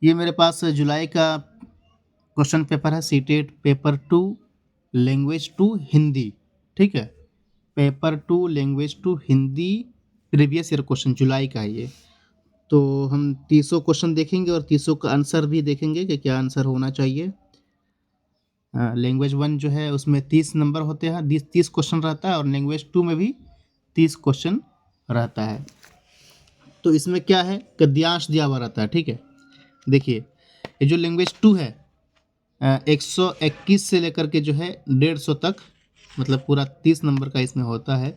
ये मेरे पास जुलाई का क्वेश्चन पेपर है, सीटेट पेपर 2 लैंग्वेज 2 हिंदी। ठीक है, paper 2 language 2 Hindi previous year question जुलाई का है ये। तो हम 300 क्वेश्चन देखेंगे और 300 का आंसर भी देखेंगे कि क्या आंसर होना चाहिए। लैंग्वेज 1 जो है उसमें 30 नंबर होते हैं, 30 क्वेश्चन रहता है, और लैंग्वेज 2 में भी 30 क्वेश्चन रहता है। तो इसमें क्या है, गद्यांश दिया हुआ रहता है। ठीक है, देखिए ये जो लैंग्वेज 2 है 121 से लेकर के जो है 150 तक, मतलब पूरा 30 नंबर का इसमें होता है।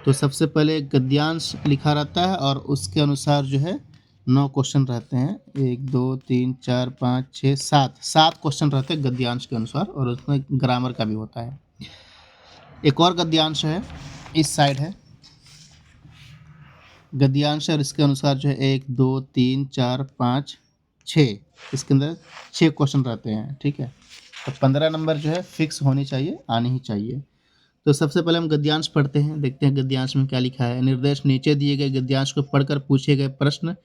तो सबसे पहले गद्यांश लिखा रहता है और उसके अनुसार जो है 9 क्वेश्चन रहते हैं, 1 2 3 4 5 6 7 क्वेश्चन रहते हैं गद्यांश के अनुसार, और उसमें ग्रामर का भी होता है। एक और गद्यांश है, इस साइड है गद्यांश, और इसके अनुसार जो है 1 2 3 4 5 6, इसके अंदर 6 क्वेश्चन रहते हैं। ठीक है, तो 15 नंबर जो है फिक्स होनी चाहिए, आनी ही चाहिए। तो सबसे पहले हम गद्यांश पढ़ते हैं, देखते हैं गद्यांश में क्या लिखा है। निर्देश, नीचे दिए गए गद्यांश को पढ़कर पूछे गए प्रश्न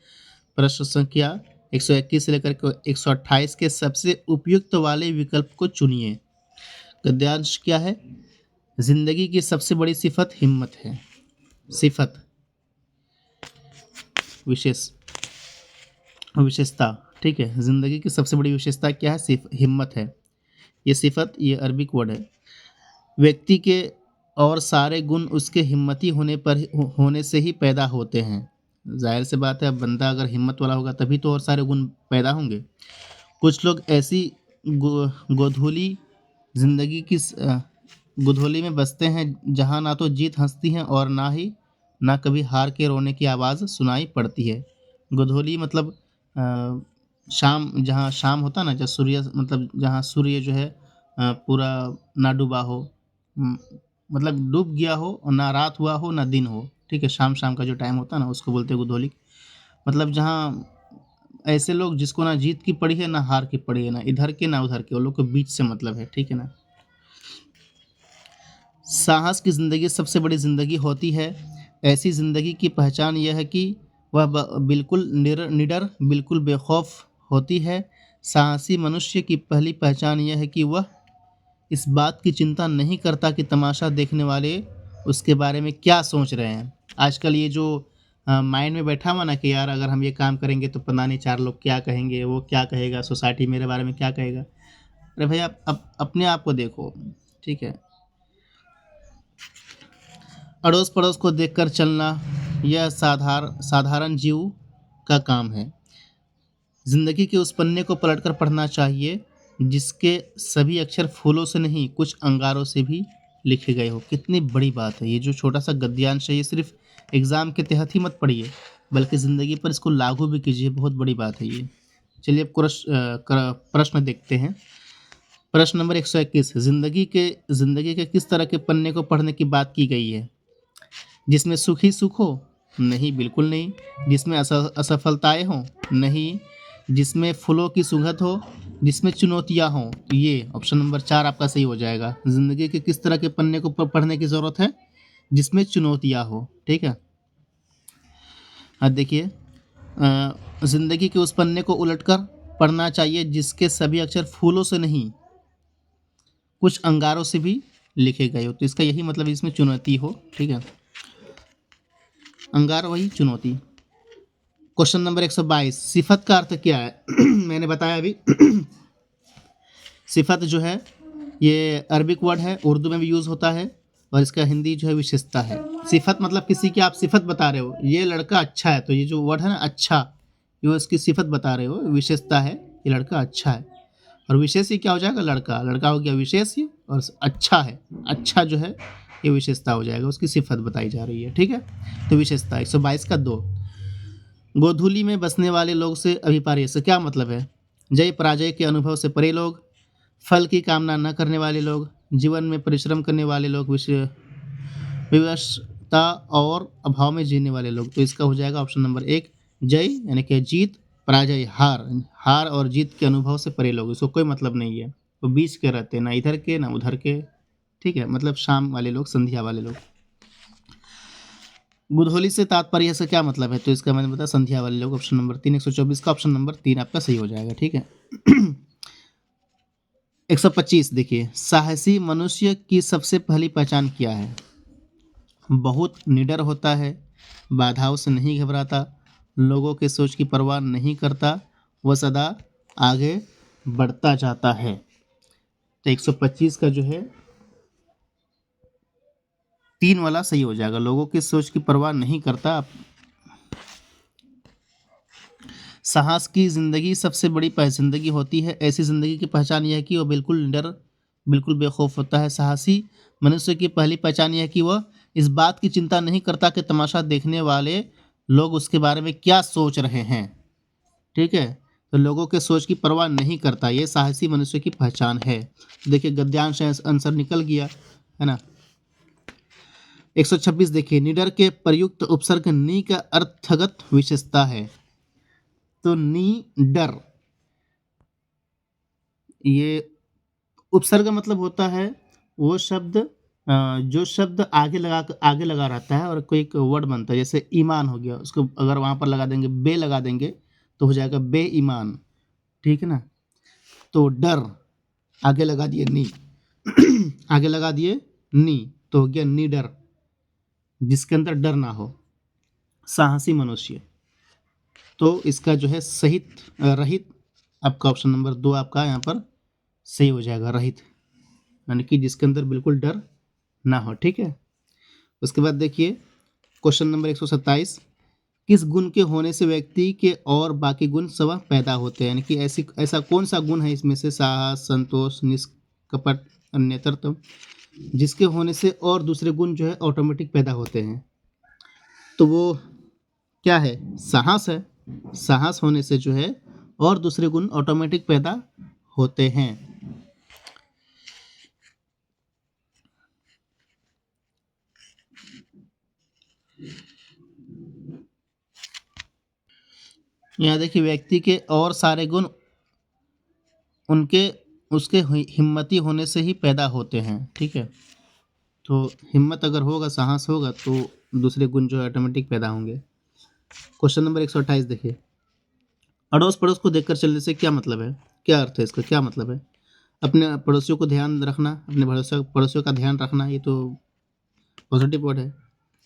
प्रश्न संख्या 121 से लेकर के 128 के सबसे उपयुक्त वाले विकल्प को चुनिए। गद्यांश क्या है, जिंदगी की सबसे बड़ी सिफत हिम्मत है। सिफत, विशेष विशेषता। ठीक है, जिंदगी की सबसे बड़ी विशेषता क्या है, सिर्फ हिम्मत है। ये सिफत, ये अरबिक वर्ड है। व्यक्ति के और सारे गुण उसके हिम्मती होने से ही पैदा होते हैं। जाहिर सी बात है, अब बंदा अगर हिम्मत वाला होगा तभी तो और सारे गुण पैदा होंगे। कुछ लोग ऐसी गोधूली जिंदगी की गोधूली में बसते हैं जहाँ ना तो जीत हंसती है और ना कभी हार के रोने की आवाज़ सुनाई पड़ती है। गोधूली मतलब शाम, जहाँ शाम होता है ना, जहाँ सूर्य, मतलब जहाँ सूर्य जो है पूरा ना डूबा हो, म, मतलब डूब गया हो, और ना रात हुआ हो ना दिन हो। ठीक है, शाम शाम का जो टाइम होता है ना, उसको बोलते हैं गोधूली। मतलब जहाँ ऐसे लोग जिसको ना जीत की पड़ी है ना हार की पड़ी है, ना इधर के ना उधर के, वो लोग के बीच से मतलब है। ठीक है ना। साहस की ज़िंदगी सबसे बड़ी ज़िंदगी होती है। ऐसी ज़िंदगी की पहचान यह है कि वह बिल्कुल निडर, बिल्कुल बेखौफ होती है। साहसी मनुष्य की पहली पहचान यह है कि वह इस बात की चिंता नहीं करता कि तमाशा देखने वाले उसके बारे में क्या सोच रहे हैं। आजकल ये जो माइंड में बैठा हुआ ना कि यार अगर हम ये काम करेंगे तो पता नहीं 4 लोग क्या कहेंगे, वो क्या कहेगा, सोसाइटी मेरे बारे में क्या कहेगा। अरे भाई, आप अपने आप को देखो। ठीक है, अड़ोस पड़ोस को देखकर चलना, यह साधारण जीव का काम है। जिंदगी के उस पन्ने को पलटकर पढ़ना चाहिए जिसके सभी अक्षर फूलों से नहीं कुछ अंगारों से भी लिखे गए हो। कितनी बड़ी बात है, ये जो छोटा सा गद्यांश है ये सिर्फ एग्जाम के तहत ही मत पढ़िए, बल्कि ज़िंदगी पर इसको लागू भी कीजिए। बहुत बड़ी बात है ये। चलिए अब प्रश्न देखते हैं। प्रश्न नंबर 121, जिंदगी के किस तरह के पन्ने को पढ़ने की बात की गई है। जिसमें सुख ही सुख हो, नहीं, बिल्कुल नहीं। जिसमें असफलताएं हो, नहीं। जिसमें फूलों की सुगंध हो, जिसमें चुनौतियां हों, ये ऑप्शन नंबर 4 आपका सही हो जाएगा। ज़िंदगी के किस तरह के पन्ने को पढ़ने की ज़रूरत है, जिसमें चुनौतियां हो। ठीक है, अब देखिए, ज़िंदगी के उस पन्ने को उलटकर पढ़ना चाहिए जिसके सभी अक्षर फूलों से नहीं कुछ अंगारों से भी लिखे गए हो। तो इसका यही मतलब इसमें चुनौती हो। ठीक है, अंगार वही चुनौती। क्वेश्चन नंबर 122, सिफत का अर्थ क्या है। मैंने बताया अभी। सिफत जो है ये अरबिक वर्ड है, उर्दू में भी यूज़ होता है, और इसका हिंदी जो है विशेषता है। सिफत मतलब किसी की आप सिफत बता रहे हो, ये लड़का अच्छा है, तो ये जो वर्ड है ना अच्छा, ये इसकी सिफत बता रहे हो, विशेषता है, ये लड़का अच्छा है। और विशेष ये क्या हो जाएगा, लड़का, लड़का हो गया विशेष ये, और अच्छा है, अच्छा जो है ये विशेषता हो जाएगा, उसकी सिफत बताई जा रही है। ठीक है, तो विशेषता 122 का 2। गोधूली में बसने वाले लोग से अभिप्राय से क्या मतलब है। जय पराजय के अनुभव से परे लोग, फल की कामना न करने वाले लोग, जीवन में परिश्रम करने वाले लोग, विवशता और अभाव में जीने वाले लोग। तो इसका हो जाएगा ऑप्शन नंबर 1 जय, यानी कि जीत, पराजय हार, हार और जीत के अनुभव से परे लोग, इसको कोई मतलब नहीं है। वो बीच के रहते हैं, ना इधर के ना उधर के। ठीक है, मतलब शाम वाले लोग, संध्या वाले लोग। गुधोली से तात्पर्य से क्या मतलब है, तो इसका मैंने बताया संध्या वाले लोग। ऑप्शन नंबर 3 124 का ऑप्शन नंबर 3 आपका सही हो जाएगा। ठीक है। 125 देखिए, साहसी मनुष्य की सबसे पहली पहचान क्या है? बहुत निडर होता है, बाधाओं से नहीं घबराता, लोगों के सोच की परवाह नहीं करता, वह सदा आगे बढ़ता जाता है। तो 125 का जो है 3 वाला सही हो जाएगा, लोगों की सोच की परवाह नहीं करता। साहस की जिंदगी सबसे बड़ी जिंदगी होती है। ऐसी जिंदगी की पहचान यह है कि वह बिल्कुल निडर, बिल्कुल बेखौफ होता है। साहसी मनुष्य की पहली पहचान यह है कि वह इस बात की चिंता नहीं करता कि तमाशा देखने वाले लोग उसके बारे में क्या सोच रहे हैं। ठीक है, तो लोगों के सोच की परवाह नहीं करता, ये साहसी मनुष्य की पहचान है। देखिए गद्यांश आंसर निकल गया है ना। 126 देखिए, निडर के प्रयुक्त उपसर्ग नी का अर्थगत विशेषता है। तो नी डर, ये उपसर्ग मतलब होता है वो शब्द जो शब्द आगे लगा रहता है और कोई एक वर्ड बनता है, जैसे ईमान हो गया, उसको अगर वहाँ पर लगा देंगे, बे लगा देंगे तो हो जाएगा बेईमान। ठीक है ना। तो डर, आगे लगा दिए नी, आगे लगा दिए नी, तो हो गया निडर, जिसके अंदर डर ना हो, साहसी मनुष्य। तो इसका जो है सहित रहित, आपका ऑप्शन नंबर 2 आपका यहाँ पर सही हो जाएगा, रहित, यानी कि जिसके अंदर बिल्कुल डर ना हो। ठीक है। उसके बाद देखिए क्वेश्चन नंबर 127, किस गुण के होने से व्यक्ति के और बाकी गुण स्वतः पैदा होते हैं, यानी कि ऐसा कौन सा गुण है इसमें से साहस, संतोष, निष्कपट, अन्यतृत्व, जिसके होने से और दूसरे गुण जो है ऑटोमेटिक पैदा होते हैं। तो वो क्या है? साहस है। साहस होने से जो है और दूसरे गुण ऑटोमेटिक पैदा होते हैं। यहाँ देखिए, व्यक्ति के और सारे गुण उनके उसके हिम्मती होने से ही पैदा होते हैं। ठीक है, तो हिम्मत अगर होगा, साहस होगा, तो दूसरे गुण जो है ऑटोमेटिक पैदा होंगे। क्वेश्चन नंबर 128 देखिए, अड़ोस पड़ोस को देखकर चलने से क्या मतलब है, क्या अर्थ है इसका, क्या मतलब है? अपने पड़ोसियों को ध्यान रखना, अपने पड़ोसियों का ध्यान रखना, ये तो पॉजिटिव वर्ड है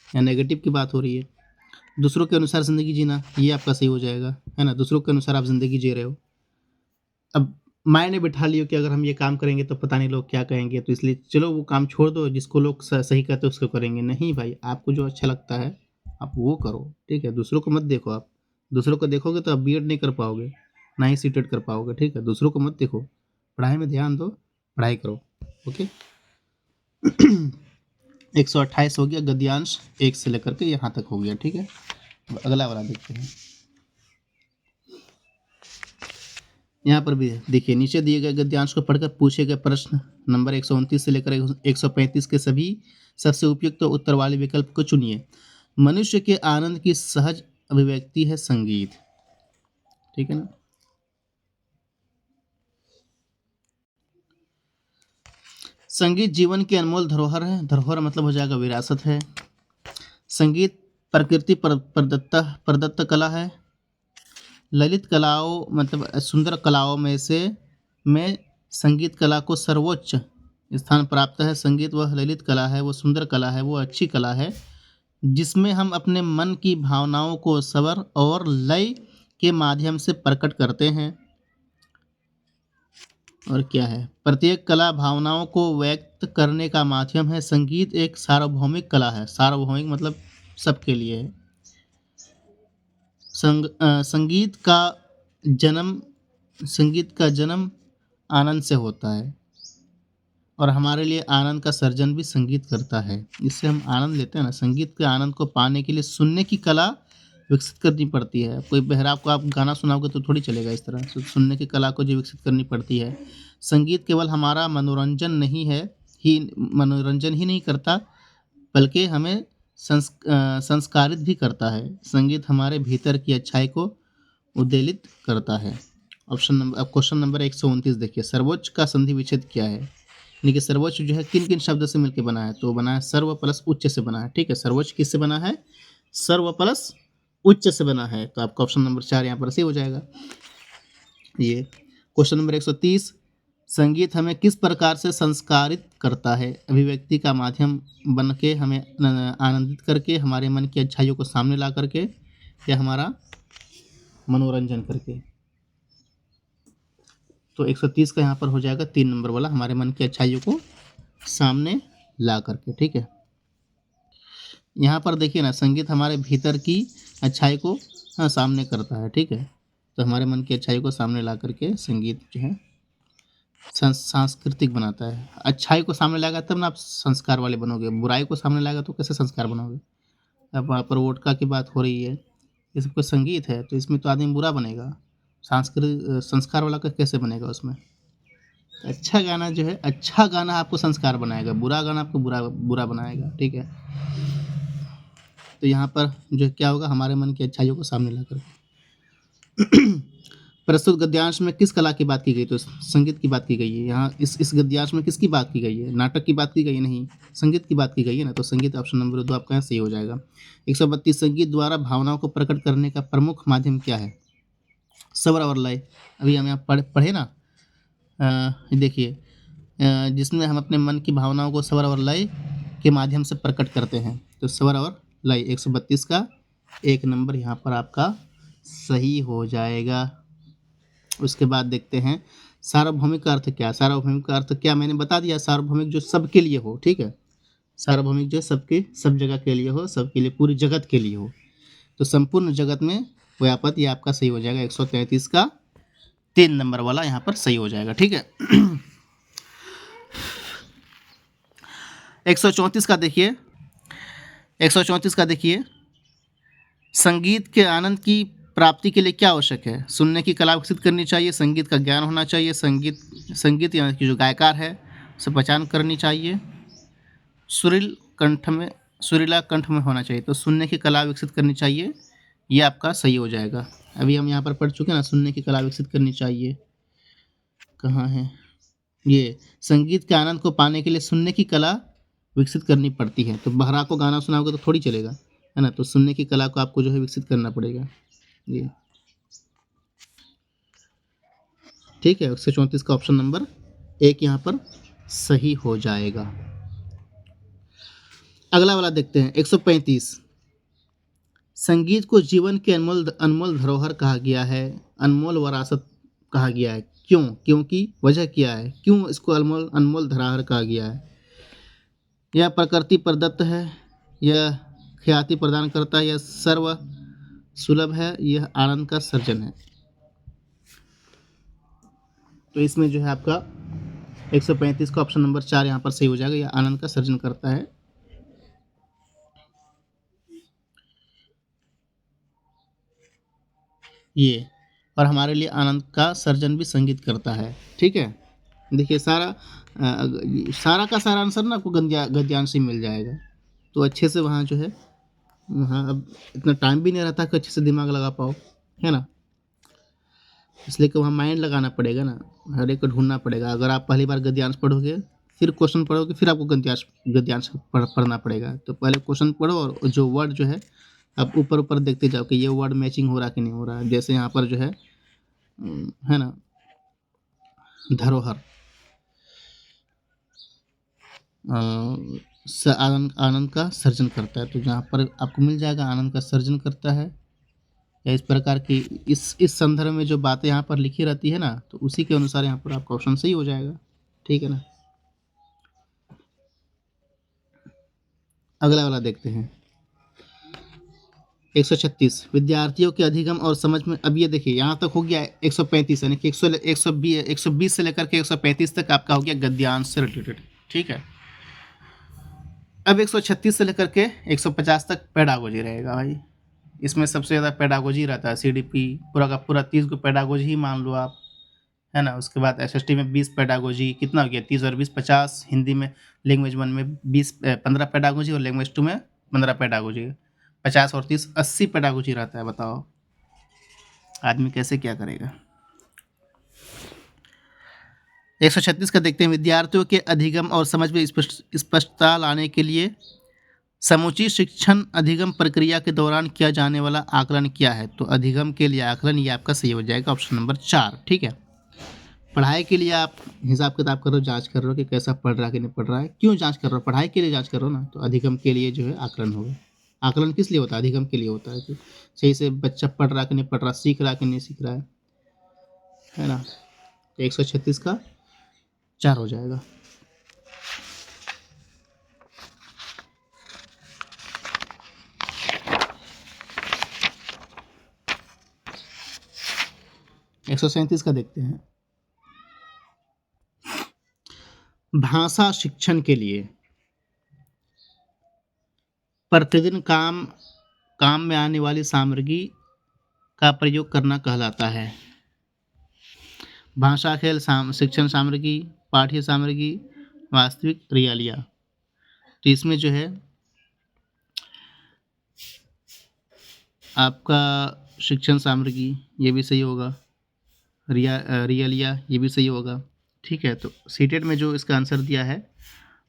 या नेगेटिव की बात हो रही है? दूसरों के अनुसार ज़िंदगी जीना, ये आपका सही हो जाएगा, है ना। दूसरों के अनुसार आप ज़िंदगी जी रहे हो। अब मायने बिठा लियो कि अगर हम ये काम करेंगे तो पता नहीं लोग क्या कहेंगे, तो इसलिए चलो वो काम छोड़ दो, जिसको लोग सही कहते हैं उसको करेंगे। नहीं भाई, आपको जो अच्छा लगता है आप वो करो। ठीक है, दूसरों को मत देखो। आप दूसरों को देखोगे तो आप बीएड नहीं कर पाओगे, ना ही सीटेट कर पाओगे। ठीक है, दूसरों को मत देखो, पढ़ाई में ध्यान दो, पढ़ाई करो। ओके। 128 हो गया, गद्यांश 1 से लेकर के यहाँ तक हो गया। ठीक है, अब अगला वाला देखते हैं। यहाँ पर भी देखिए, नीचे दिए गए गद्यांश को पढ़कर पूछे गए प्रश्न नंबर 129 से लेकर 135 के सभी सबसे उपयुक्त उत्तर वाले विकल्प को चुनिए। मनुष्य के आनंद की सहज अभिव्यक्ति है संगीत। ठीक है ना। संगीत जीवन की अनमोल धरोहर है। धरोहर मतलब हो जाएगा विरासत है। संगीत प्रकृति प्रदत्त कला है। ललित कलाओं मतलब सुंदर कलाओं में संगीत कला को सर्वोच्च स्थान प्राप्त है। संगीत वह ललित कला है, वो सुंदर कला है, वो अच्छी कला है जिसमें हम अपने मन की भावनाओं को स्वर और लय के माध्यम से प्रकट करते हैं। और क्या है? प्रत्येक कला भावनाओं को व्यक्त करने का माध्यम है। संगीत एक सार्वभौमिक कला है। सार्वभौमिक मतलब सबके लिए है। संगीत का जन्म आनंद से होता है और हमारे लिए आनंद का सर्जन भी संगीत करता है। इससे हम आनंद लेते हैं ना। संगीत के आनंद को पाने के लिए सुनने की कला विकसित करनी पड़ती है। कोई बहरा को आप गाना सुनाओगे तो थोड़ी चलेगा। इस तरह से सुनने की कला को जो विकसित करनी पड़ती है। संगीत केवल हमारा मनोरंजन ही नहीं करता, बल्कि हमें संस्कारित भी करता है। संगीत हमारे भीतर की अच्छाई को उद्वेलित करता है। अब क्वेश्चन नंबर 129 देखिए, सर्वोच्च का संधि विच्छेद क्या है? यानी कि सर्वोच्च जो है किन किन शब्द से मिलकर बना है? तो बना है सर्व प्लस उच्च से बना है। ठीक है, सर्वोच्च किससे बना है? सर्व प्लस उच्च से बना है, तो आपका ऑप्शन नंबर 4 यहाँ पर सही हो जाएगा। ये क्वेश्चन नंबर 130, संगीत हमें किस प्रकार से संस्कारित करता है? अभिव्यक्ति का माध्यम बन के हमें आनंदित करके, हमारे मन की अच्छाइयों को सामने ला करके, या हमारा मनोरंजन करके। तो 130 का यहाँ पर हो जाएगा 3 नंबर वाला, हमारे मन की अच्छाइयों को सामने ला करके। ठीक है, यहाँ पर देखिए ना, संगीत हमारे भीतर की अच्छाई को सामने करता है। ठीक है, तो हमारे मन की अच्छाई को सामने ला करके संगीत जो है सांस्कृतिक बनाता है। अच्छाई को सामने लाएगा तब ना आप संस्कार वाले बनोगे, बुराई को सामने लाएगा तो कैसे संस्कार बनोगे? अब वहाँ पर वोडका की बात हो रही है, ये सब कोई संगीत है, तो इसमें तो आदमी बुरा बनेगा, संस्कार वाला का कैसे बनेगा उसमें? अच्छा गाना जो है, अच्छा गाना आपको संस्कार बनाएगा, बुरा गाना आपको बुरा बुरा बनाएगा। ठीक है, तो यहाँ पर जो क्या होगा, हमारे मन की अच्छाइयों को सामने ला कर। प्रस्तुत गद्यांश में किस कला की बात की गई? तो संगीत की बात की गई है। यहाँ इस गद्यांश में किसकी बात की गई है? नाटक की बात की गई नहीं, संगीत की बात की गई है ना, तो संगीत ऑप्शन नंबर 2 आपका यहाँ सही हो जाएगा। 132, संगीत द्वारा भावनाओं को प्रकट करने का प्रमुख माध्यम क्या है? स्वर और लय। अभी हम यहाँ पढ़े ना, देखिए, जिसमें हम अपने मन की भावनाओं को स्वर और लय के माध्यम से प्रकट करते हैं, तो स्वर और लय 132 का 1 नंबर यहाँ पर आपका सही हो जाएगा। उसके बाद देखते हैं सार्वभौमिक का अर्थ क्या? सार्वभौमिक का अर्थ क्या मैंने बता दिया, सार्वभौमिक जो सबके लिए हो। ठीक है, सार्वभौमिक जो सबके सब जगह के लिए हो, सबके लिए, पूरी जगत के लिए हो, तो संपूर्ण जगत में व्यापक, ये आपका सही हो जाएगा। 133 का 3 नंबर वाला यहाँ पर सही हो जाएगा। ठीक है, 134 का देखिए, 134 का देखिए, संगीत के आनंद की प्राप्ति के लिए क्या आवश्यक है? सुनने की कला विकसित करनी चाहिए, संगीत का ज्ञान होना चाहिए, संगीत यानी कि जो गायकार है उसे पहचान करनी चाहिए, सुरील कंठ में सुरीला कंठ में होना चाहिए, तो सुनने की कला विकसित करनी चाहिए, ये आपका सही हो जाएगा। अभी हम यहाँ पर पढ़ चुके हैं ना, सुनने की कला विकसित करनी चाहिए, कहाँ है ये? संगीत के आनंद को पाने के लिए सुनने की कला विकसित करनी पड़ती है। तो बहरा को गाना सुनाओगे तो थोड़ी चलेगा, है ना, तो सुनने की कला को आपको जो है विकसित करना पड़ेगा। ये ठीक है, 134 का ऑप्शन नंबर 1 यहाँ पर सही हो जाएगा। अगला वाला देखते हैं, 135, संगीत को जीवन के अनमोल अनमोल धरोहर कहा गया है, अनमोल विरासत कहा गया है, क्यों? क्योंकि वजह क्या है, क्यों इसको अनमोल अनमोल धरोहर कहा गया है? यह प्रकृति प्रदत्त है, यह ख्याति प्रदान करता है, यह सर्व सुलभ है, यह आनंद का सर्जन है। तो इसमें जो है आपका 135 का ऑप्शन नंबर 4 यहाँ पर सही हो जाएगा, यह आनंद का सर्जन करता है। ये, और हमारे लिए आनंद का सर्जन भी संगीत करता है। ठीक है, देखिए सारा का सारा आंसर ना आपको गद्यांश ही मिल जाएगा, तो अच्छे से वहाँ जो है, वहाँ अब इतना टाइम भी नहीं रहता कि अच्छे से दिमाग लगा पाओ, है ना, इसलिए कि वहाँ माइंड लगाना पड़ेगा ना, हर एक को ढूंढना पड़ेगा। अगर आप पहली बार गद्यांश पढ़ोगे, फिर क्वेश्चन पढ़ोगे, फिर आपको गद्यांश पढ़ना पड़ेगा। तो पहले क्वेश्चन पढ़ो और जो वर्ड जो है आप ऊपर ऊपर देखते जाओ कि ये वर्ड मैचिंग हो रहा कि नहीं हो रहा। जैसे यहाँ पर जो है ना, धरोहर, आनंद आनंद का सर्जन करता है, तो जहाँ पर आपको मिल जाएगा आनंद का सर्जन करता है, या इस प्रकार की इस संदर्भ में जो बातें यहाँ पर लिखी रहती है ना, तो उसी के अनुसार यहाँ पर आपका ऑप्शन सही हो जाएगा। ठीक है ना, अगला वाला देखते हैं, 136, विद्यार्थियों के अधिगम और समझ में। अब ये देखिए, यहाँ तक हो गया 135, यानी कि 120 से लेकर के 135 तक आपका हो गया गद्यांश से रिलेटेड। ठीक है, अब 136 से लेकर के 150 तक पेडागोजी रहेगा भाई। इसमें सबसे ज़्यादा पेडागोजी रहता है, सीडीपी पूरा का पूरा 30 को पेडागोजी ही मान लो आप, है ना। उसके बाद एसएसटी में 20 पेडागोजी, कितना हो गया 30 और 20 50। हिंदी में लैंग्वेज 1 में 15 पेडागोजी और लैंग्वेज 2 में 15 पेडागोजी, 50 और 30 80 पेडागोजी रहता है। बताओ आदमी कैसे क्या करेगा। 136 का देखते हैं, विद्यार्थियों के अधिगम और समझ में स्पष्टता लाने के लिए समुचित शिक्षण अधिगम प्रक्रिया के दौरान किया जाने वाला आकलन क्या है? तो अधिगम के लिए आकलन ये आपका सही हो जाएगा ऑप्शन नंबर 4। ठीक है। पढ़ाई के लिए आप हिसाब किताब कर रहे हो, जांच कर रहे हो कि कैसा पढ़ रहा है कि नहीं पढ़ रहा है। क्यों जांच कर रहे हो? पढ़ाई के लिए जांच कर रहे हो ना, तो अधिगम के लिए जो है आकलन होगा। आकलन किस लिए होता है? अधिगम के लिए होता है कि सही से बच्चा पढ़ रहा कि नहीं पढ़ रहा, सीख रहा कि नहीं सीख रहा है ना। तो 136 का 4 हो जाएगा। एक सौ सैंतीस का देखते हैं। भाषा शिक्षण के लिए प्रतिदिन काम में आने वाली सामग्री का प्रयोग करना कहलाता है। भाषा खेल शिक्षण सामग्री, पाठ्य सामग्री, वास्तविक रियालिया। तो इसमें जो है आपका शिक्षण सामग्री ये भी सही होगा, रियलिया ये भी सही होगा। ठीक है। तो सीटेट में जो इसका आंसर दिया है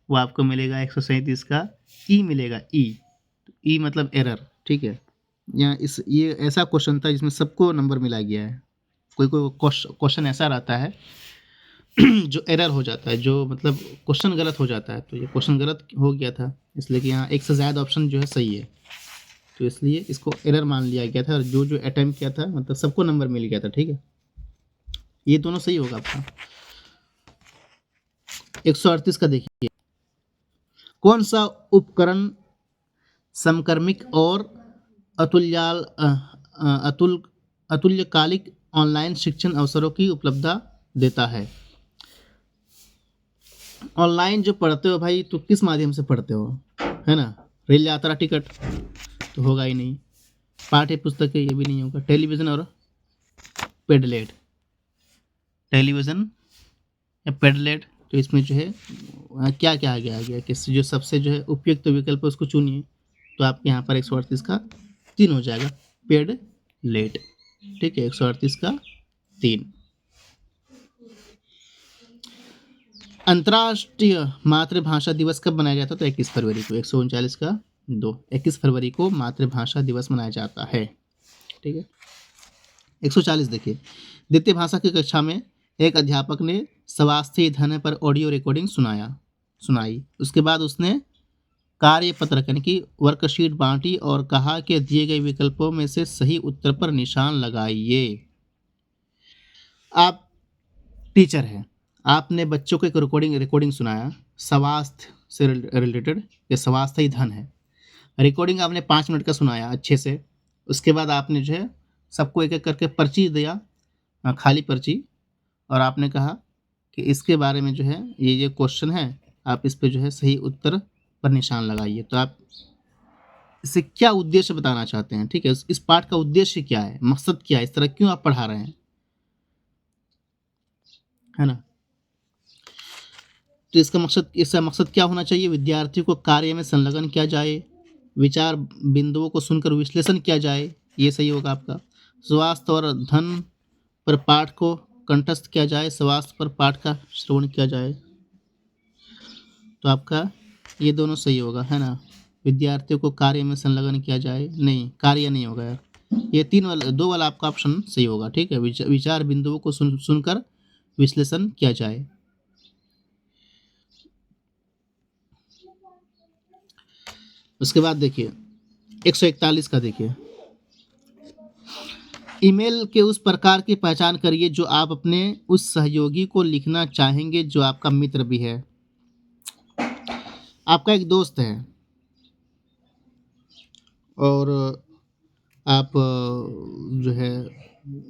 वो आपको मिलेगा 137 का ई मिलेगा। ई मतलब एरर। ठीक है। यहाँ ये ऐसा क्वेश्चन था जिसमें सबको नंबर मिला गया है। कोई कोई क्वेश्चन ऐसा रहता है जो एरर हो जाता है, जो मतलब क्वेश्चन गलत हो जाता है। तो ये क्वेश्चन गलत हो गया था, इसलिए कि यहाँ एक से ज़्यादा ऑप्शन जो है सही है, तो इसलिए इसको एरर मान लिया गया था। और जो जो अटैम्प्ट किया था मतलब सबको नंबर मिल गया था। ठीक है। ये दोनों सही होगा आपका। 138 का देखिए, कौन सा उपकरण समक्रमिक और अतुल्याल अतुल अतुल्यकालिक ऑनलाइन शिक्षण अवसरों की उपलब्धता देता है? ऑनलाइन जो पढ़ते हो भाई, तो किस माध्यम से पढ़ते हो, है ना। रेल यात्रा टिकट तो होगा ही नहीं, पाठ्य पुस्तकें ये भी नहीं होगा, टेलीविज़न और पेडलेट, टेलीविज़न या पेडलेट। तो इसमें जो है क्या क्या आ गया कि जो सबसे जो है उपयुक्त विकल्प है उसको चुनिए। तो आपके यहाँ पर 138 का 3 हो जाएगा, पेडलेट। ठीक है। 138 का 3। अंतर्राष्ट्रीय मातृभाषा दिवस कब मनाया जाता है? तो 21 फरवरी को। 139 का 2, 21 फरवरी को मातृभाषा दिवस मनाया जाता है। ठीक है। 140 देखिए, द्वितीय भाषा की कक्षा में एक अध्यापक ने स्वास्थ्य धन पर ऑडियो रिकॉर्डिंग सुनाई। उसके बाद उसने कार्य पत्रक यानी कि वर्कशीट बांटी और कहा कि दिए गए विकल्पों में से सही उत्तर पर निशान लगाइए। आप टीचर हैं, आपने बच्चों को एक रिकॉर्डिंग सुनाया स्वास्थ्य से रिलेटेड, ये स्वास्थ्य ही धन है। रिकॉर्डिंग आपने 5 मिनट का सुनाया अच्छे से। उसके बाद आपने जो है सबको एक एक करके पर्ची दिया, खाली पर्ची, और आपने कहा कि इसके बारे में जो है ये क्वेश्चन है, आप इस पे जो है सही उत्तर पर निशान लगाइए। तो आप इससे क्या उद्देश्य बताना चाहते हैं? ठीक है। इस पाठ का उद्देश्य क्या है, मकसद क्या है, इस तरह क्यों आप पढ़ा रहे हैं, है ना। तो इसका मकसद क्या होना चाहिए? विद्यार्थियों को कार्य में संलग्न किया जाए, विचार बिंदुओं को सुनकर विश्लेषण किया जाए, ये सही होगा आपका। स्वास्थ्य और धन पर पाठ को कंठस्थ किया जाए, स्वास्थ्य पर पाठ का श्रवण किया जाए। तो आपका ये दोनों सही होगा, है ना। विद्यार्थियों को कार्य में संलग्न किया जाए, नहीं, कार्य नहीं होगा यार। ये 2 वाला आपका ऑप्शन सही होगा। ठीक है। विचार बिंदुओं को सुनकर विश्लेषण किया जाए। उसके बाद देखिए 141 का देखिए, ईमेल के उस प्रकार की पहचान करिए जो आप अपने उस सहयोगी को लिखना चाहेंगे जो आपका मित्र भी है। आपका एक दोस्त है और आप जो है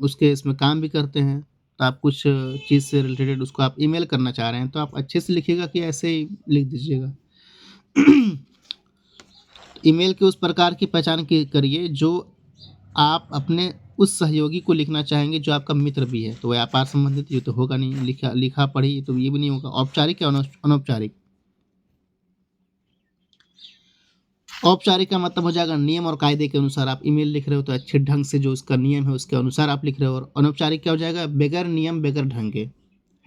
उसके इसमें काम भी करते हैं, तो आप कुछ चीज़ से रिलेटेड उसको आप ईमेल करना चाह रहे हैं, तो आप अच्छे से लिखिएगा कि ऐसे ही लिख दीजिएगा। ईमेल के उस प्रकार की पहचान करिए जो आप अपने उस सहयोगी को लिखना चाहेंगे जो आपका मित्र भी है। तो व्यापार संबंधित ये तो होगा नहीं, लिखा पढ़ी तो ये भी नहीं होगा। औपचारिक या अनौपचारिक? औपचारिक का मतलब हो जाएगा नियम और कायदे के अनुसार आप ईमेल लिख रहे हो, तो अच्छे ढंग से जो उसका नियम है उसके अनुसार आप लिख रहे हो। और अनौपचारिक क्या हो जाएगा? बगैर नियम बगैर ढंग के,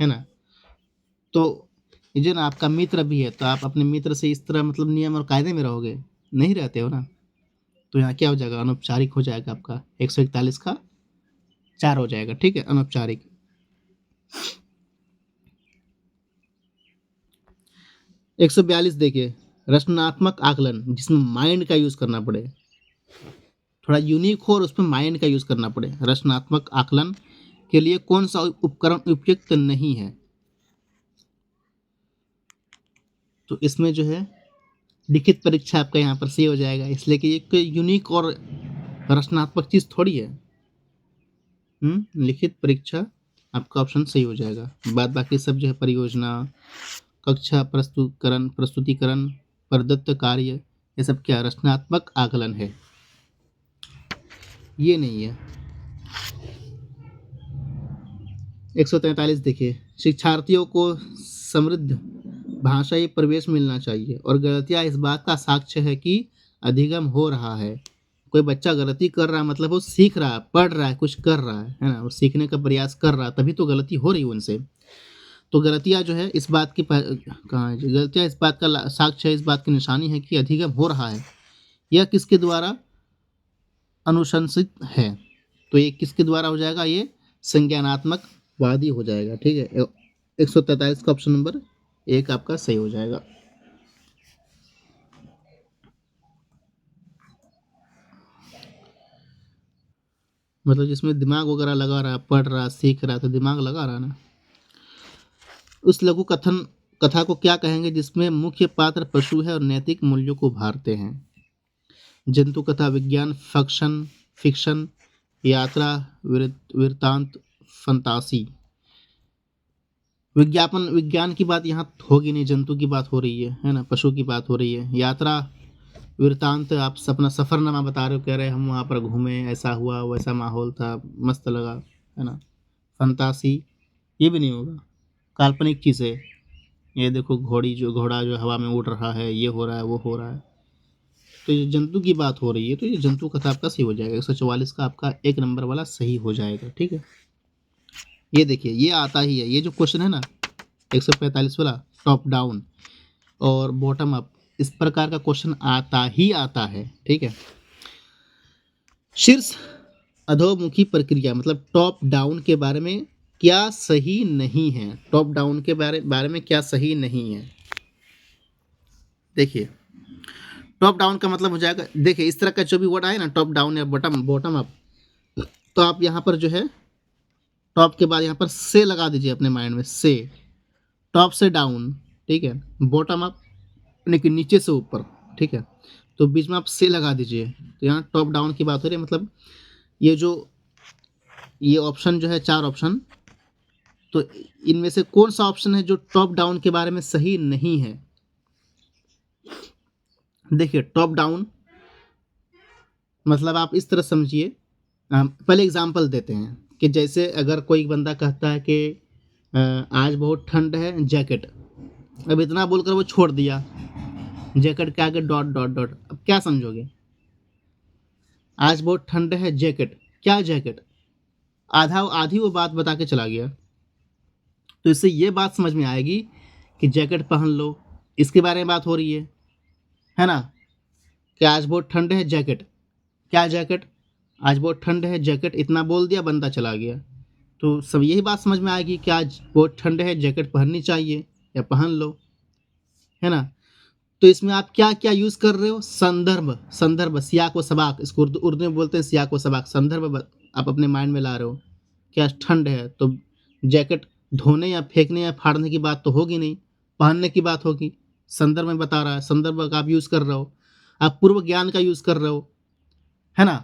है ना। तो ये जो ना आपका मित्र भी है, तो आप अपने मित्र से इस तरह मतलब नियम और कायदे में रहोगे, नहीं रहते हो ना, तो यहाँ क्या हो जाएगा, अनौपचारिक हो जाएगा आपका, 141 का 4 हो जाएगा, ठीक है, अनौपचारिक। 142 देखिए, रचनात्मक आकलन जिसमें माइंड का यूज करना पड़े, थोड़ा यूनिक हो और उसमें माइंड का यूज करना पड़े। रचनात्मक आकलन के लिए कौन सा उपकरण उपयुक्त नहीं है, तो इसमें जो है लिखित परीक्षा आपका यहाँ पर सही हो जाएगा, इसलिए कि एक यूनिक और रचनात्मक चीज थोड़ी है। लिखित परीक्षा आपका ऑप्शन सही हो जाएगा। बाद बाकी सब जो है परियोजना, कक्षा प्रस्तुतिकरण, प्रदत्त कार्य, ये सब क्या रचनात्मक आकलन है, ये नहीं है। 143 देखिए, शिक्षार्थियों को समृद्ध भाषाई परिवेश मिलना चाहिए और गलतियां इस बात का साक्ष्य है कि अधिगम हो रहा है। कोई बच्चा गलती कर रहा है मतलब वो सीख रहा है, पढ़ रहा है, कुछ कर रहा है ना, वो सीखने का प्रयास कर रहा है, तभी तो गलती हो रही है उनसे। तो गलतियां जो है इस बात की कहाँ है, गलतियां इस बात का साक्ष्य है, इस बात की निशानी है कि अधिगम हो रहा है। यह किसके द्वारा अनुशंसित है, तो ये किसके द्वारा हो जाएगा, ये संज्ञानात्मक वादी हो जाएगा, ठीक है। 143 का ऑप्शन नंबर 1 आपका सही हो जाएगा। मतलब जिसमें दिमाग वगैरह लगा रहा है, पढ़ रहा, सीख रहा, तो दिमाग लगा रहा ना। उस लघु कथा को क्या कहेंगे जिसमें मुख्य पात्र पशु है और नैतिक मूल्यों को उभारते हैं। जंतु कथा, विज्ञान फिक्शन, यात्रा, वृत्तांत, फंतासी। विज्ञान की बात यहाँ होगी नहीं, जंतु की बात हो रही है ना, पशु की बात हो रही है। यात्रा वृत्तांत, आप अपना सफ़रनामा बता रहे हो, कह रहे हम वहाँ पर घूमे, ऐसा हुआ, वैसा माहौल था, मस्त लगा, है ना। फंतासी ये भी नहीं होगा, काल्पनिक चीज़ है। ये देखो घोड़ा जो हवा में उड़ रहा है, ये हो रहा है, वो हो रहा है, तो ये जंतु की बात हो रही है, तो ये जंतु कथा आपका सही हो जाएगा। 144 का आपका 1 नंबर वाला सही हो जाएगा, ठीक है। ये देखिए, ये आता ही है, ये जो क्वेश्चन है ना 145 वाला, टॉप डाउन और बॉटम अप, इस प्रकार का क्वेश्चन आता है, ठीक है। शीर्ष अधोमुखी प्रक्रिया मतलब टॉप डाउन के बारे में क्या सही नहीं है, टॉप डाउन के बारे में क्या सही नहीं है। देखिए, टॉप डाउन का मतलब हो जाएगा, देखिए इस तरह का जो भी वर्ड आए ना, टॉप डाउन या बॉटम अप, तो आप यहाँ पर जो है टॉप के बाद यहाँ पर से लगा दीजिए अपने माइंड में, से, टॉप से डाउन, ठीक है, बॉटम अप यानी कि नीचे से ऊपर, ठीक है, तो बीच में आप से लगा दीजिए, तो यहाँ टॉप डाउन की बात हो रही है। मतलब ये ऑप्शन जो है 4 ऑप्शन, तो इनमें से कौन सा ऑप्शन है जो टॉप डाउन के बारे में सही नहीं है। देखिए, टॉप डाउन मतलब आप इस तरह समझिए, पहले एग्जांपल देते हैं कि जैसे अगर कोई बंदा कहता है कि आज बहुत ठंड है, जैकेट, अब इतना बोलकर वो छोड़ दिया, जैकेट के आगे डॉट डॉट डॉट, अब क्या समझोगे, आज बहुत ठंड है, जैकेट, क्या जैकेट, आधी वो बात बता के चला गया। तो इससे ये बात समझ में आएगी कि जैकेट पहन लो, इसके बारे में बात हो रही है ना, कि आज बहुत ठंड है, जैकेट, क्या जैकेट, आज बहुत ठंड है, जैकेट, इतना बोल दिया, बंदा चला गया। तो सब यही बात समझ में आएगी कि आज बहुत ठंड है, जैकेट पहननी चाहिए या पहन लो, है ना। तो इसमें आप क्या क्या यूज़ कर रहे हो, संदर्भ, सियाक व सबाक, इसको उर्दू में बोलते हैं सियाक व सबाक, संदर्भ आप अपने माइंड में ला रहे हो कि आज ठंड है, तो जैकेट धोने या फेंकने या फाड़ने की बात तो होगी नहीं, पहनने की बात होगी, संदर्भ में बता रहा है, संदर्भ का आप यूज़ कर रहे हो, आप पूर्व ज्ञान का यूज़ कर रहे हो, है ना,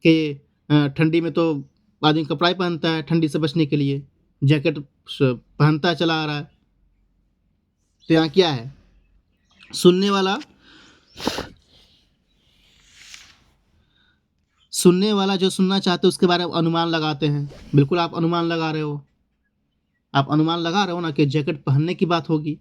कि ठंडी में तो आदमी कपड़ा ही पहनता है ठंडी से बचने के लिए, जैकेट पहनता चला आ रहा है। तो यहाँ क्या है, सुनने वाला जो सुनना चाहते हो उसके बारे में अनुमान लगाते हैं, बिल्कुल आप अनुमान लगा रहे हो, आप अनुमान लगा रहे हो ना कि जैकेट पहनने की बात होगी,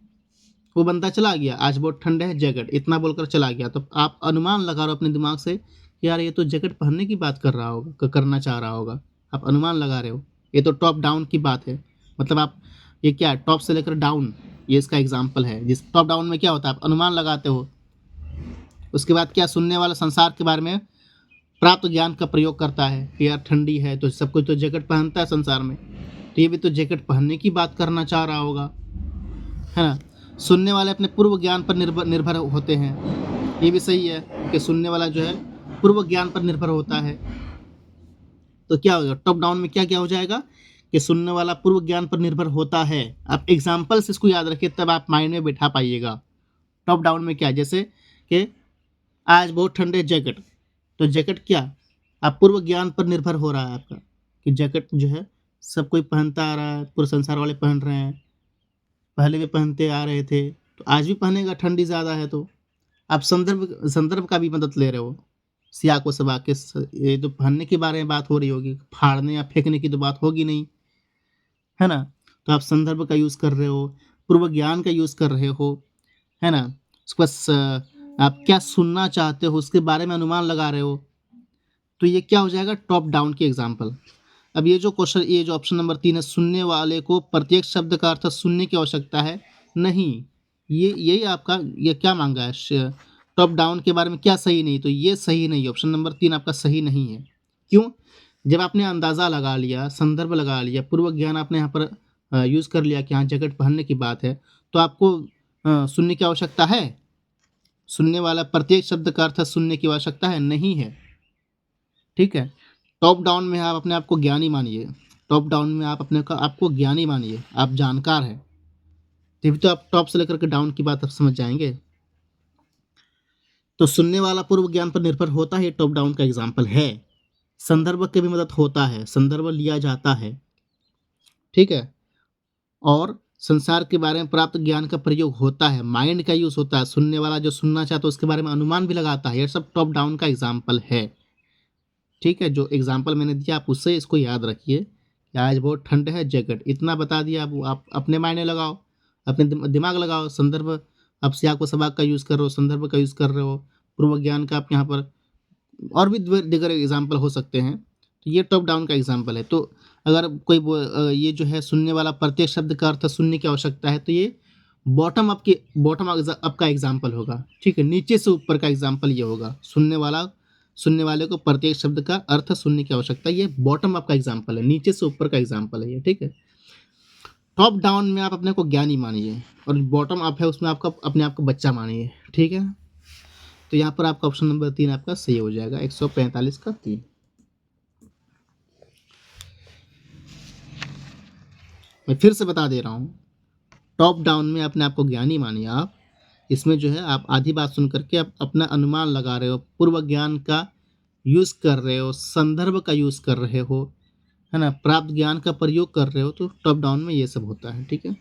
वो बंदा चला गया, आज बहुत ठंड है, जैकेट, इतना बोलकर चला गया, तो आप अनुमान लगा रहे हो अपने दिमाग से कि यार ये तो जैकेट पहनने की बात कर रहा होगा, करना चाह रहा होगा, आप अनुमान लगा रहे हो। ये तो टॉप डाउन की बात है, मतलब आप ये क्या टॉप से लेकर डाउन, ये इसका एग्जाम्पल है। जिस टॉप डाउन में क्या होता है, आप अनुमान लगाते हो, उसके बाद क्या, सुनने वाला संसार के बारे में प्राप्त ज्ञान का प्रयोग करता है कि यार ठंडी है तो सब कोई तो जैकेट पहनता है संसार में, तो ये भी तो जैकेट पहनने की बात करना चाह रहा होगा, है ना। सुनने वाले अपने पूर्व ज्ञान पर निर्भर होते हैं, ये भी सही है कि सुनने वाला जो है पूर्व ज्ञान पर निर्भर होता है। तो क्या होगा, टॉप डाउन में क्या क्या हो जाएगा कि सुनने वाला पूर्व ज्ञान पर निर्भर होता है। आप एग्जाम्पल से इसको याद रखिए, तब आप माइंड में बैठा पाइएगा। टॉप डाउन में क्या, जैसे कि आज बहुत ठंडे, जैकेट, तो जैकेट क्या, आप पूर्व ज्ञान पर निर्भर हो रहा है आपका कि जैकेट जो है सब कोई पहनता आ रहा है, पूरे संसार वाले पहन रहे हैं, पहले भी पहनते आ रहे थे तो आज भी पहनेगा, ठंडी ज़्यादा है तो आप संदर्भ संदर्भ का भी मदद ले रहे हो। सिया को सबा के ये तो पहनने के बारे में बात हो रही होगी, फाड़ने या फेंकने की तो बात होगी नहीं, है ना। तो आप संदर्भ का यूज़ कर रहे हो, पूर्व ज्ञान का यूज़ कर रहे हो, है ना। उसके बाद आप क्या सुनना चाहते हो उसके बारे में अनुमान लगा रहे हो, तो ये क्या हो जाएगा, टॉप डाउन की एग्जाम्पल। अब ये जो क्वेश्चन, ये जो ऑप्शन नंबर 3 है, सुनने वाले को प्रत्येक शब्द का अर्थ सुनने की आवश्यकता है, नहीं, ये यही आपका ये क्या मांगा है, टॉप डाउन के बारे में क्या सही नहीं, तो ये सही नहीं है, ऑप्शन नंबर 3 आपका सही नहीं है। क्यों, जब आपने अंदाज़ा लगा लिया, संदर्भ लगा लिया, पूर्व ज्ञान आपने यहाँ पर यूज़ कर लिया कि हाँ जैकेट पहनने की बात है, तो आपको सुनने की आवश्यकता है, सुनने वाला प्रत्येक शब्द का अर्थ सुनने की आवश्यकता है, नहीं है, ठीक है। टॉप डाउन में आप अपने आप को ज्ञानी मानिए, टॉप डाउन में आप अपने को आपको ज्ञानी मानिए, आप जानकार हैं, तभी तो आप टॉप से लेकर के डाउन की बात आप समझ जाएंगे। तो सुनने वाला पूर्व ज्ञान पर निर्भर होता है, टॉप डाउन का एग्जाम्पल है। संदर्भ की भी मदद होता है, संदर्भ लिया जाता है, ठीक है। और संसार के बारे में प्राप्त ज्ञान का प्रयोग होता है, माइंड का यूज होता है, सुनने वाला जो सुनना चाहता है उसके बारे में अनुमान भी लगाता है, ये सब टॉप डाउन का एग्जाम्पल है, ठीक है। जो एग्जाम्पल मैंने दिया आप उससे इसको याद रखिए कि आज बहुत ठंड है, जैकेट, इतना बता दिया, अब आप अपने मायने लगाओ, अपने दिमाग लगाओ, संदर्भ आप सियाक व सबाक का यूज़ कर रहे हो, संदर्भ का यूज़ कर रहे हो, पूर्व ज्ञान का आप यहाँ पर और भी दीगर एग्जाम्पल हो सकते हैं, तो ये टॉप डाउन का एग्जाम्पल है। तो अगर कोई ये जो है सुनने वाला प्रत्येक शब्द का अर्थ सुनने की आवश्यकता है, तो ये बॉटम अप का एग्जाम्पल होगा, ठीक है, नीचे से ऊपर का एग्जाम्पल ये होगा, सुनने वाले को प्रत्येक शब्द का अर्थ सुनने की आवश्यकता, ये बॉटम अप का एग्जाम्पल है, नीचे से ऊपर का एग्जाम्पल है ये, ठीक है। टॉप डाउन में आप अपने को ज्ञानी मानिए, और बॉटम अप है उसमें आपका अपने आप को बच्चा मानिए, ठीक है। तो यहाँ पर आपका ऑप्शन नंबर 3 आपका सही हो जाएगा, 145 का 3। मैं फिर से बता दे रहा हूँ, टॉप डाउन में अपने आप को ज्ञानी मानिए आप, इसमें जो है आप आधी बात सुन करके आप अपना अनुमान लगा रहे हो, पूर्व ज्ञान का यूज़ कर रहे हो, संदर्भ का यूज़ कर रहे हो, है ना, प्राप्त ज्ञान का प्रयोग कर रहे हो, तो टॉप डाउन में ये सब होता है, ठीक है।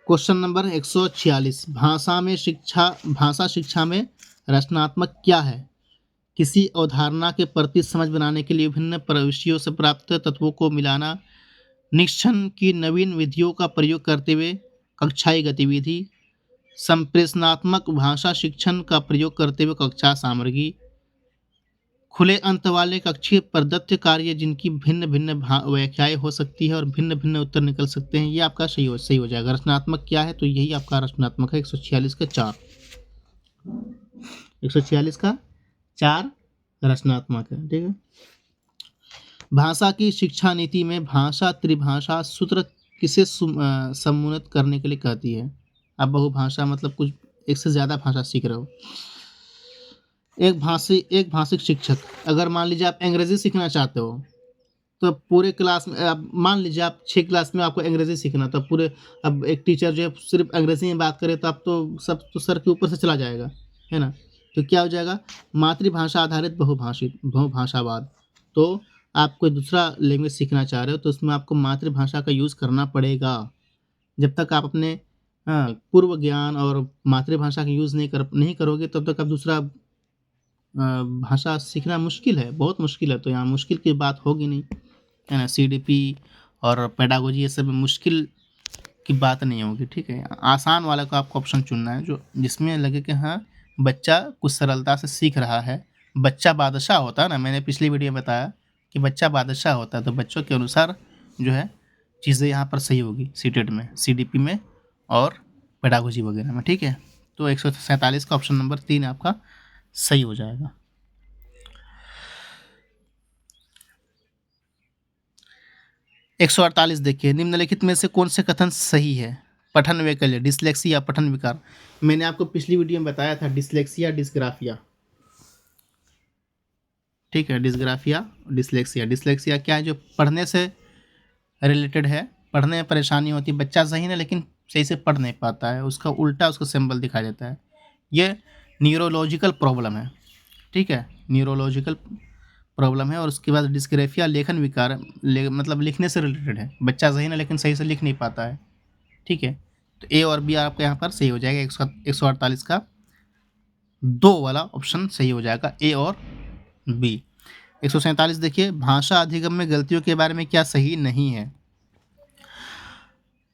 क्वेश्चन नंबर 146, भाषा शिक्षा में रचनात्मक क्या है, किसी अवधारणा के प्रति समझ बनाने के लिए विभिन्न प्रविष्टियों से प्राप्त तत्वों को मिलाना, निरीक्षण की नवीन विधियों का प्रयोग करते हुए कक्षाई गतिविधि, संप्रेषणात्मक भाषा शिक्षण का प्रयोग करते हुए कक्षा सामग्री, खुले अंत वाले कक्षीय प्रदत्त कार्य जिनकी भिन्न भिन्न व्याख्याएं हो सकती है और भिन्न भिन्न उत्तर निकल सकते हैं, ये आपका सही हो जाएगा। रचनात्मक क्या है, तो यही आपका रचनात्मक है, 146 का 4, 146 का 4 रचनात्मक है, ठीक है। भाषा की शिक्षा नीति में भाषा त्रिभाषा सूत्र किसे सम्मोहित करने के लिए कहती है। आप बहुभाषा मतलब कुछ एक से ज़्यादा भाषा सीख रहे हो। एक भाषिक शिक्षक, अगर मान लीजिए आप अंग्रेजी सीखना चाहते हो, तो पूरे क्लास में आप मान लीजिए आप 6 क्लास में आपको अंग्रेजी सीखना, तो पूरे अब एक टीचर जो है सिर्फ अंग्रेजी में बात करे तो आप तो सब तो सर के ऊपर से चला जाएगा, है ना। तो क्या हो जाएगा, मातृभाषा आधारित बहुभाषावाद। तो आप कोई दूसरा लैंग्वेज सीखना चाह रहे हो तो उसमें आपको मातृभाषा का यूज़ करना पड़ेगा। जब तक आप अपने पूर्व ज्ञान और मातृभाषा का यूज़ नहीं करोगे तब तक आप दूसरा भाषा सीखना मुश्किल है, बहुत मुश्किल है। तो यहाँ मुश्किल की बात होगी नहीं, है ना। सीडीपी और पेडागोजी ये सब मुश्किल की बात नहीं होगी, ठीक है। आसान वाला को आपको ऑप्शन चुनना है जो जिसमें लगे कि हाँ बच्चा कुछ सरलता से सीख रहा है। बच्चा बादशाह होता है ना, मैंने पिछली वीडियो में बताया कि बच्चा बादशाह होता है, तो बच्चों के अनुसार जो है चीज़ें यहाँ पर सही होगी सीटेट में, सीडीपी में और पेडागोजी वगैरह में, ठीक है। तो 147 का ऑप्शन नंबर 3 आपका सही हो जाएगा। 148 देखिए, निम्नलिखित में से कौन से कथन सही है? पठन वैकल्य, डिसलेक्सिया, पठन विकार। मैंने आपको पिछली वीडियो में बताया था डिसलेक्सिया, डिस्ग्राफिया। ठीक है, डिस्ग्राफिया, डिसलेक्सिया। डिसलेक्सिया क्या है? जो पढ़ने से रिलेटेड है, पढ़ने में परेशानी होती है, बच्चा सही ना लेकिन सही से पढ़ नहीं पाता है, उसका उल्टा उसका सिंबल दिखाई देता है। ये न्यूरोलॉजिकल प्रॉब्लम है। ठीक है, न्यूरोलॉजिकल प्रॉब्लम है। और उसके बाद डिस्ग्राफिया लेखन विकार, मतलब लिखने से रिलेटेड है, बच्चा सही ना लेकिन सही से लिख नहीं पाता है। ठीक है, तो ए और बी आपका यहाँ पर सही हो जाएगा। 148 का 2 वाला ऑप्शन सही हो जाएगा, ए और बी। 147 देखिए, भाषा अधिगम में गलतियों के बारे में क्या सही नहीं है?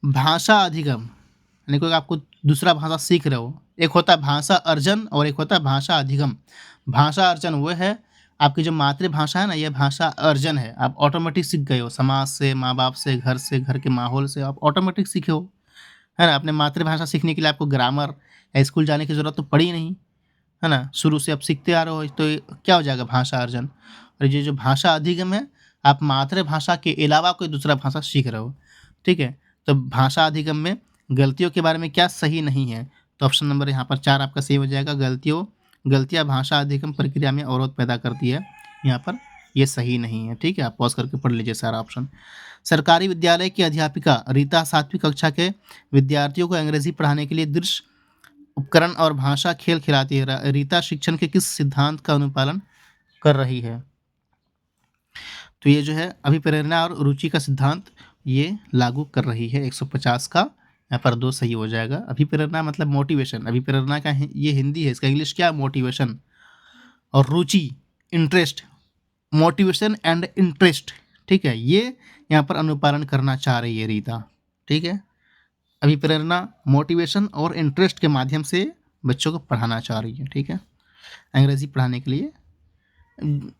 भाषा अधिगम यानी कोई आपको दूसरा भाषा सीख रहे हो, एक होता है भाषा अर्जन और एक होता है भाषा अधिगम। भाषा अर्जन वो है आपकी जो मातृभाषा है ना, ये भाषा अर्जन है, आप ऑटोमेटिक सीख गए हो, समाज से, माँ बाप से, घर के माहौल से आप ऑटोमेटिक सीखे हो, है ना। अपने मातृभाषा सीखने के लिए आपको ग्रामर या स्कूल जाने की ज़रूरत तो पड़ी नहीं, है ना, शुरू से आप सीखते आ रहे हो, तो ये क्या हो जाएगा? भाषा अर्जन। और ये जो भाषा अधिगम है, आप मातृभाषा के अलावा कोई दूसरा भाषा सीख रहे हो। ठीक है, तो भाषा अधिगम में गलतियों के बारे में क्या सही नहीं है? तो ऑप्शन नंबर यहाँ पर 4 आपका सही हो जाएगा। गलतियाँ भाषा अधिगम प्रक्रिया में अवरोध पैदा करती है, यहाँ पर ये सही नहीं है। ठीक है, आप पॉज करके पढ़ लीजिए सारा ऑप्शन। सरकारी विद्यालय की अध्यापिका रीता 7वीं कक्षा के विद्यार्थियों को अंग्रेजी पढ़ाने के लिए दृश्य उपकरण और भाषा खेल खिलाती है। रीता शिक्षण के किस सिद्धांत का अनुपालन कर रही है? तो ये जो है अभिप्रेरणा और रुचि का सिद्धांत ये लागू कर रही है। 150 का यहाँ पर 2 सही हो जाएगा। अभिप्रेरणा मतलब मोटिवेशन, अभिप्रेरणा का ये हिंदी है, इसका इंग्लिश क्या? मोटिवेशन। और रुचि, इंटरेस्ट, मोटिवेशन एंड इंटरेस्ट। ठीक है, ये यहाँ पर अनुपालन करना चाह रही है रीता। ठीक है, अभिप्रेरणा, मोटिवेशन और इंटरेस्ट के माध्यम से बच्चों को पढ़ाना चाह रही है। ठीक है, अंग्रेजी पढ़ाने के लिए।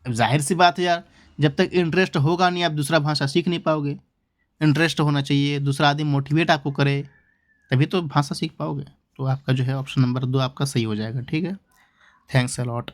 जाहिर सी बात है यार, जब तक इंटरेस्ट होगा नहीं आप दूसरा भाषा सीख नहीं पाओगे। इंटरेस्ट होना चाहिए, दूसरा आदमी मोटिवेट आपको करे, तभी तो भाषा सीख पाओगे। तो आपका जो है ऑप्शन नंबर 2 आपका सही हो जाएगा। ठीक है, थैंक्स अ लॉट।